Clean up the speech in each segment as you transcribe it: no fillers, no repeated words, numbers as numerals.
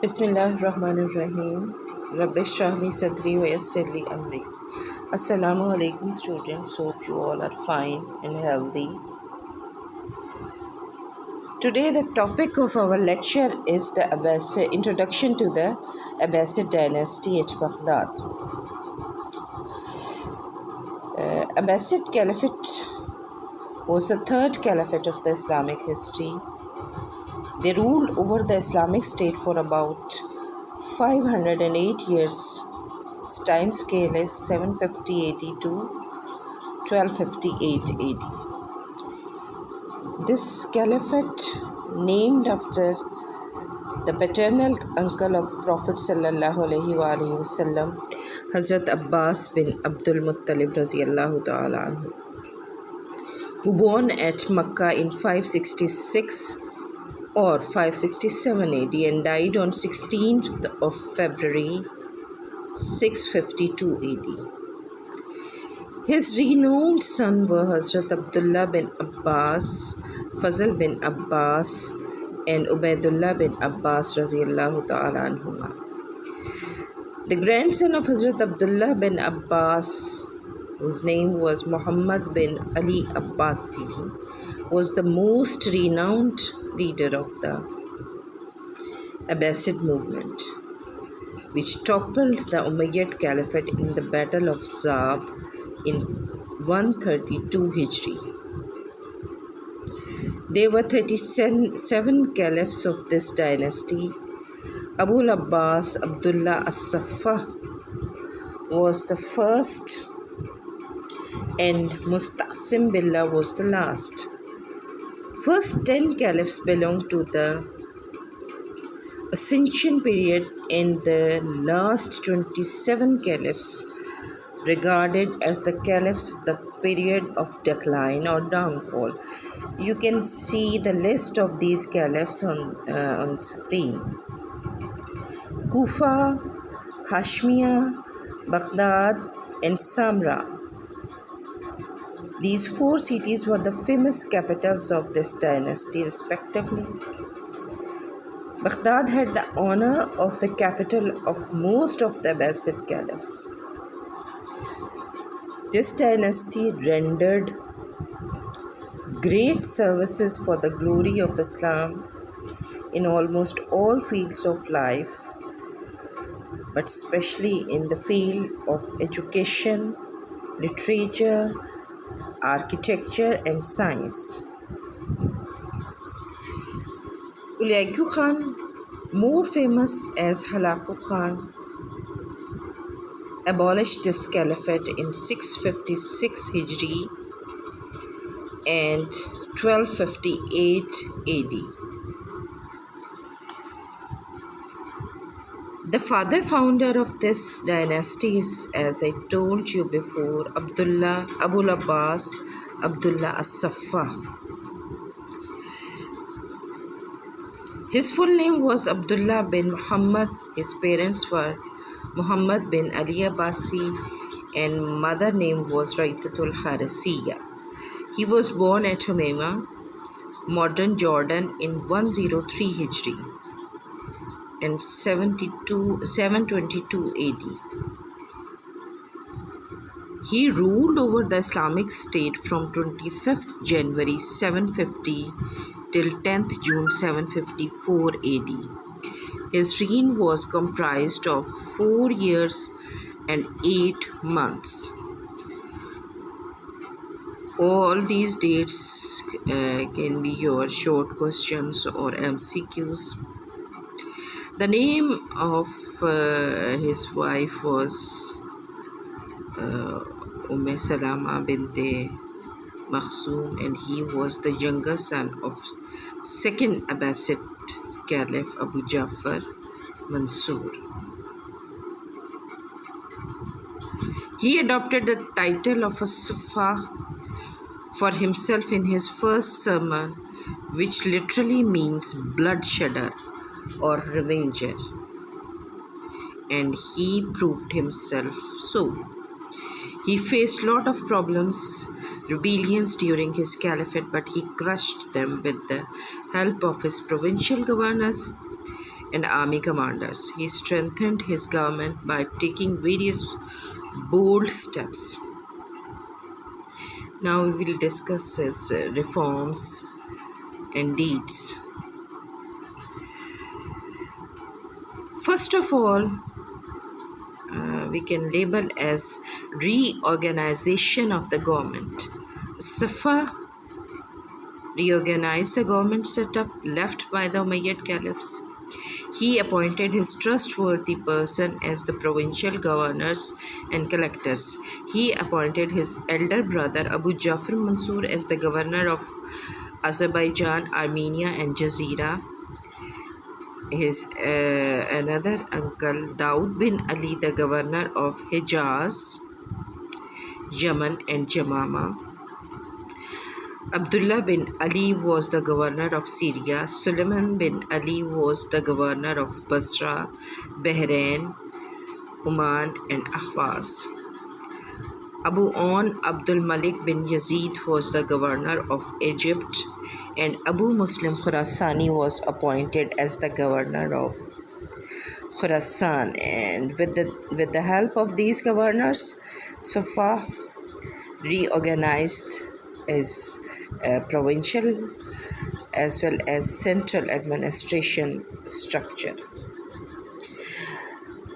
Bismillahirrahmanirrahim. Rabbi shrah li sadri wa yassir li amri. Assalamu alaikum students. Hope you all are fine and healthy. Today the topic of our lecture is the Abbasid introduction to the Abbasid dynasty at Baghdad. Abbasid Caliphate was the third caliphate of the Islamic history. They ruled over the Islamic State for about 508 years. Its time scale is 750 AD to 1258 AD. This caliphate, named after the paternal uncle of Prophet ﷺ, Hazrat Abbas bin Abdul Muttalib radiyallahu ta'ala anhu, who born at Makkah in 566 or 567 AD and died on 16th of February 652 AD. His renowned sons were Hazrat Abdullah bin Abbas, Fazl bin Abbas and Ubaidullah bin Abbas radiyallahu ta'ala anhuma. The grandson of Hazrat Abdullah bin Abbas, whose name was Muhammad bin Ali Abbasi, was the most renowned leader of the Abbasid movement, which toppled the Umayyad Caliphate in the Battle of Zab in 132 Hijri. There were 37 caliphs of this dynasty. Abu Abbas Abdullah as-Suffah was the first and Musta'sim Billah was the last. First 10 caliphs belonged to the ascension period and the last 27 caliphs regarded as the caliphs of the period of decline or downfall. You can see the list of these caliphs on screen. Kufa, Hashmiya, Baghdad and Samra. These four cities were the famous capitals of this dynasty respectively. Baghdad had the honor of the capital of most of the Abbasid caliphs. This dynasty rendered great services for the glory of Islam in almost all fields of life, but especially in the field of education, literature, architecture and science. Ulaiku Khan, more famous as Halaku Khan, abolished this caliphate in 656 Hijri and 1258 AD. The father founder of this dynasty is, as I told you before, Abu Abbas Abdullah as-Suffah. His full name was Abdullah bin Muhammad. His parents were Muhammad bin Ali Abbasi and mother name was Raitatul Harisiya. He was born at Hamema, modern Jordan in 103 Hijri and 722 AD. He ruled over the Islamic State from 25th January 750 till 10th June 754 AD. His reign was comprised of 4 years and 8 months. All these dates can be your short questions or MCQs. The name of his wife was Salama binte Makhzoom, and he was the younger son of second Abbasid Caliph Abu Ja'far Mansur. He adopted the title of a Suffah for himself in his first sermon, which literally means bloodshedder or revenger, and he proved himself so. He faced lot of problems, rebellions during his caliphate, but he crushed them with the help of his provincial governors and army commanders. He strengthened his government by taking various bold steps. Now we will discuss his reforms and deeds. First of all, we can label as reorganization of the government. Suffah reorganized the government setup left by the Umayyad caliphs. He appointed his trustworthy person as the provincial governors and collectors. He appointed his elder brother Abu Jafar Mansur as the governor of Azerbaijan, Armenia and Jazeera. His another uncle Daud bin Ali, the governor of Hijaz, Yemen and Yamama. Abdullah bin Ali was the governor of Syria. Suleiman bin Ali was the governor of Basra, Bahrain, Oman and Ahvaz. Abu On Abdul Malik bin Yazid was the governor of Egypt, and Abu Muslim Khurasani was appointed as the governor of Khurasan. And with the help of these governors, Suffah reorganized his provincial as well as central administration structure.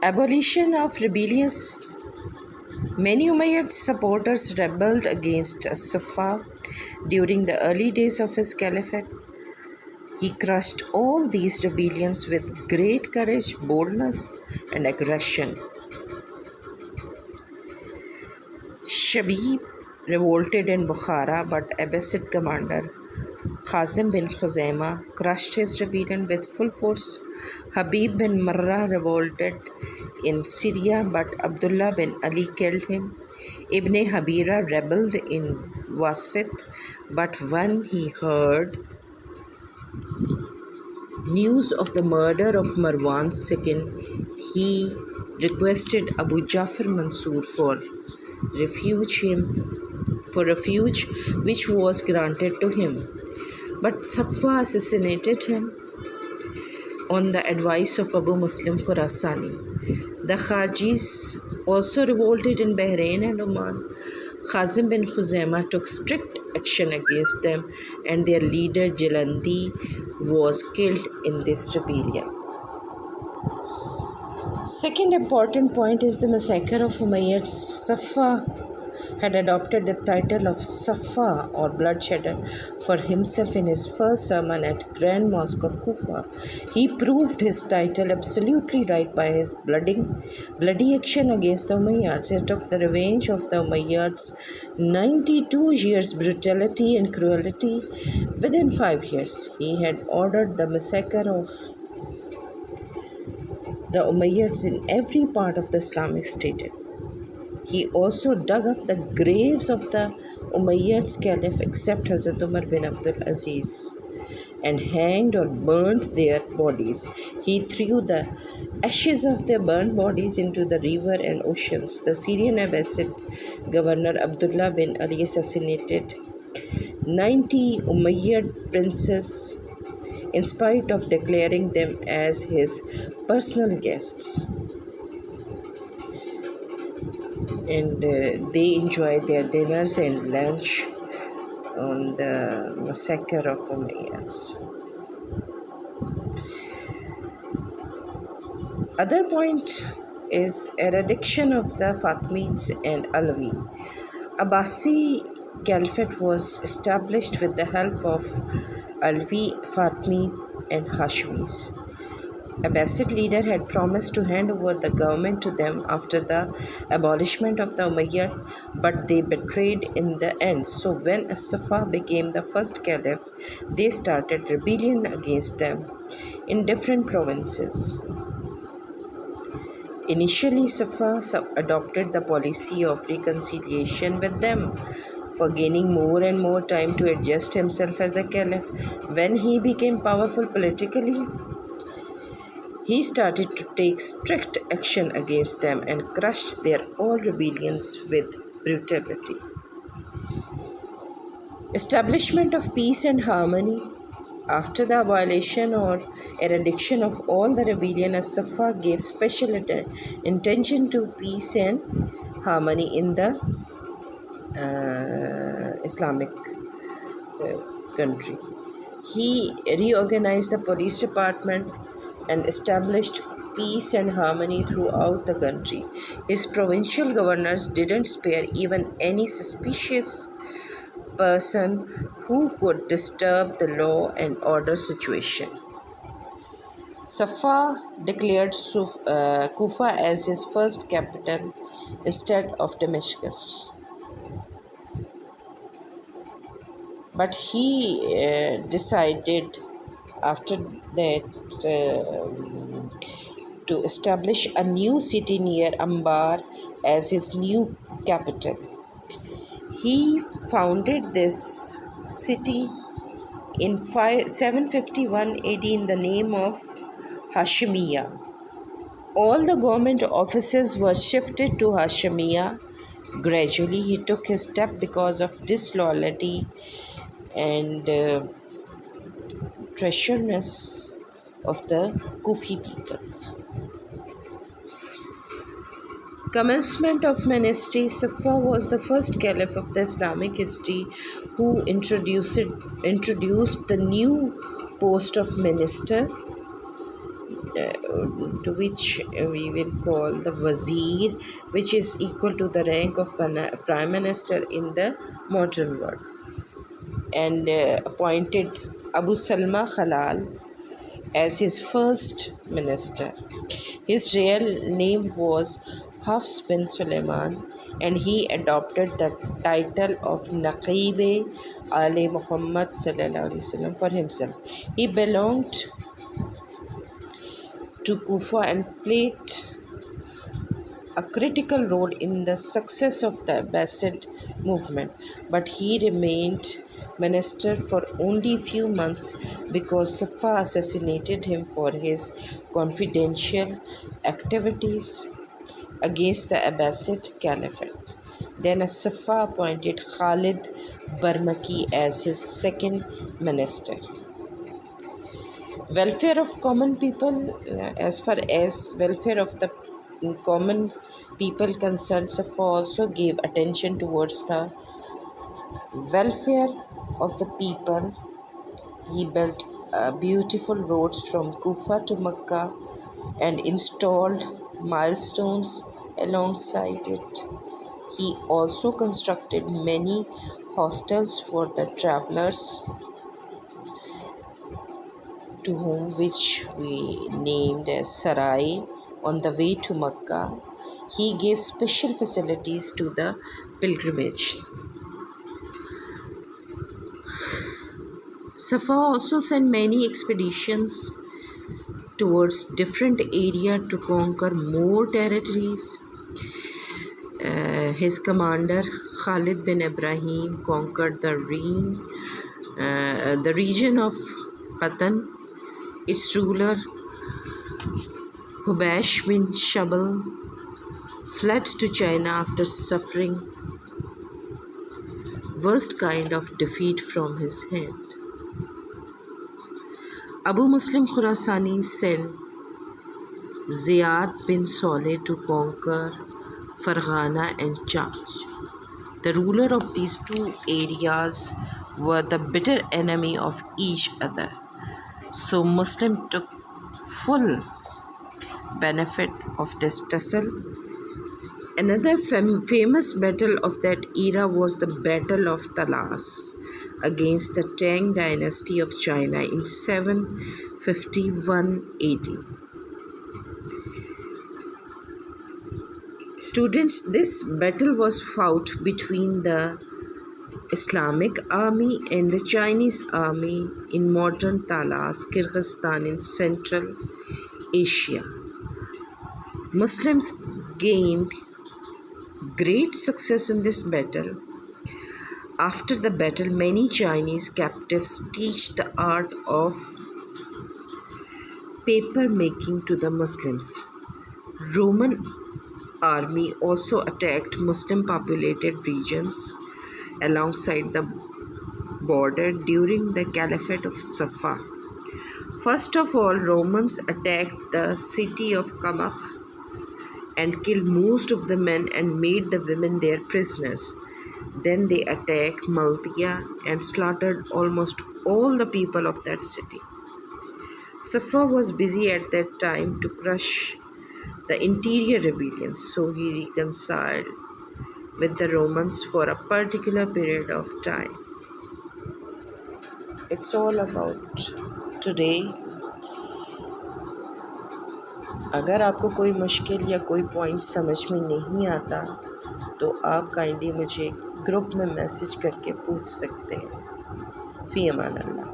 Abolition of rebellions. Many Umayyad supporters rebelled against Suffah during the early days of his caliphate. He crushed all these rebellions with great courage, boldness, and aggression. Shabib revolted in Bukhara, but Abbasid commander Khazim bin Khuzaima crushed his rebellion with full force. Habib bin Marra revolted in Syria, but Abdullah bin Ali killed him. Ibn Habira rebelled in Wasit, but when he heard news of the murder of Marwan II, he requested Abu Jafar Mansur for refuge, which was granted to him. But Suffah assassinated him on the advice of Abu Muslim Khurasani. The Kharjis also revolted in Bahrain and Oman. Khazim bin Khuzaima took strict action against them, and their leader Jalandi was killed in this rebellion. Second important point is the massacre of Umayyads. Suffah had adopted the title of Suffah or bloodshedder for himself in his first sermon at Grand Mosque of Kufa. He proved his title absolutely right by his bloody action against the Umayyads. He took the revenge of the Umayyads' 92 years brutality and cruelty within 5 years. He had ordered the massacre of the Umayyads in every part of the Islamic State. He also dug up the graves of the Umayyads caliph except Hazrat Umar bin Abdul Aziz and hanged or burnt their bodies. He threw the ashes of their burnt bodies into the river and oceans. The Syrian Abbasid governor Abdullah bin Ali assassinated 90 Umayyad princes in spite of declaring them as his personal guests. And they enjoy their dinners and lunch on the massacre of Umayyads. Other point is eradication of the Fatimids and Alawi. Abbasi Caliphate was established with the help of Alawi, Fatimids and Hashimis. Abbasid leader had promised to hand over the government to them after the abolishment of the Umayyad, but they betrayed in the end. So when Suffah became the first caliph, they started rebellion against them in different provinces. Initially, Suffah adopted the policy of reconciliation with them, for gaining more and more time to adjust himself as a caliph. When he became powerful politically, he started to take strict action against them and crushed their all rebellions with brutality. Establishment of peace and harmony. After the abolition or eradication of all the rebellion, Suffah gave special attention to peace and harmony in the Islamic country. He reorganized the police department and established peace and harmony throughout the country. His provincial governors didn't spare even any suspicious person who could disturb the law and order situation. Suffah declared Kufa as his first capital instead of Damascus. But he decided after that to establish a new city near Ambar as his new capital. He founded this city in 751 AD in the name of Hashemiya. All the government offices were shifted to Hashemiya. Gradually, he took his step because of disloyalty and treacherousness of the Kufi peoples. Commencement of ministry. Suffah was the first caliph of the Islamic history who introduced the new post of minister, to which we will call the wazir, which is equal to the rank of prime minister in the modern world, and appointed Abu Salma Khalal as his first minister. His real name was Hafs bin Suleiman, and he adopted the title of Naqib Ali Muhammad ﷺ for himself. He belonged to Kufa and played a critical role in the success of the Abbasid movement, but he remained minister for only few months because Suffah assassinated him for his confidential activities against the Abbasid Caliphate. Then Suffah appointed Khalid Barmaki as his second minister. Welfare of common people. As far as welfare of the common people concerned, Suffah also gave attention towards the welfare of the people. He built beautiful roads from Kufa to Mecca and installed milestones alongside it. He also constructed many hostels for the travelers, to whom which we named as Sarai on the way to Mecca. He gave special facilities to the pilgrimage. Suffah also sent many expeditions towards different areas to conquer more territories. His commander Khalid bin Ibrahim conquered the region of Qatan. Its ruler Hubaysh bin Shabal fled to China after suffering worst kind of defeat from his hand. Abu Muslim Khurasani sent Ziyad bin Saleh to conquer Farghana and Charj. The ruler of these two areas were the bitter enemy of each other, so Muslims took full benefit of this tussle. Another famous battle of that era was the Battle of Talas against the Tang dynasty of China in 751 AD. Students, this battle was fought between the Islamic army and the Chinese army in modern Talas, Kyrgyzstan in Central Asia. Muslims gained great success in this battle. After the battle, many Chinese captives taught the art of paper making to the Muslims. Roman army also attacked Muslim populated regions alongside the border during the Caliphate of Suffah. First of all, Romans attacked the city of Qamah and killed most of the men and made the women their prisoners. Then they attacked Maltia and slaughtered almost all the people of that city. Suffah was busy at that time to crush the interior rebellions, so he reconciled with the Romans for a particular period of time. It's all about today. अगर आपको कोई मुश्किल या कोई point समझ में नहीं आता तो आप काइंडली मुझे ग्रुप में मैसेज करके पूछ सकते हैं। फ़ी अमान अल्लाह।